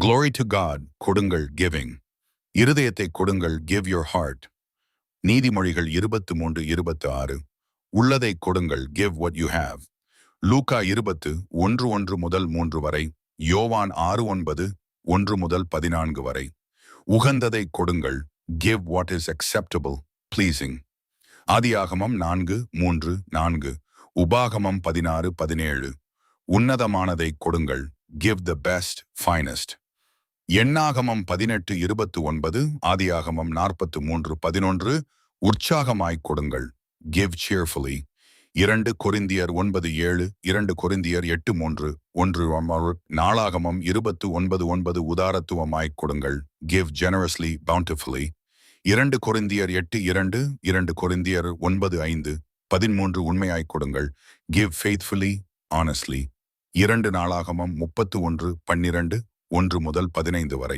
Glory to God, கொடுங்கள், giving. இருதயத்தை கொடுங்கள், give your heart. நீதிமொழிகள் 23:26. உள்ளதை கொடுங்கள், give what you have. லூக்கா 20:1-3 வரை, யோவான் 6:9, 1-14 வரை. உகந்ததை கொடுங்கள், give what is acceptable, pleasing. ஆதியாகமம் 4:3-4, உபாகமம் 16:17. உன்னதமானதை கொடுங்கள், give the best, finest. எண்ணாகமம் 18:29, ஆதியாகமம் 43:11, உற்சாகமாய் கொடுங்கள், give cheerfully. 2 கொரிந்தியர் 9:7, 2 கொரிந்தியர் 8:3, 1 நாளாகமம் 29:9, உதாரத்துவமாய் கொடுங்கள், give generously, bountifully. 2 கொரிந்தியர் 8:2, 2 கொரிந்தியர் 9:5, 13 உண்மையாய் கொடுங்கள், give faithfully, honestly. 2 நாளாகமம் 31:12, 1-15 வரை.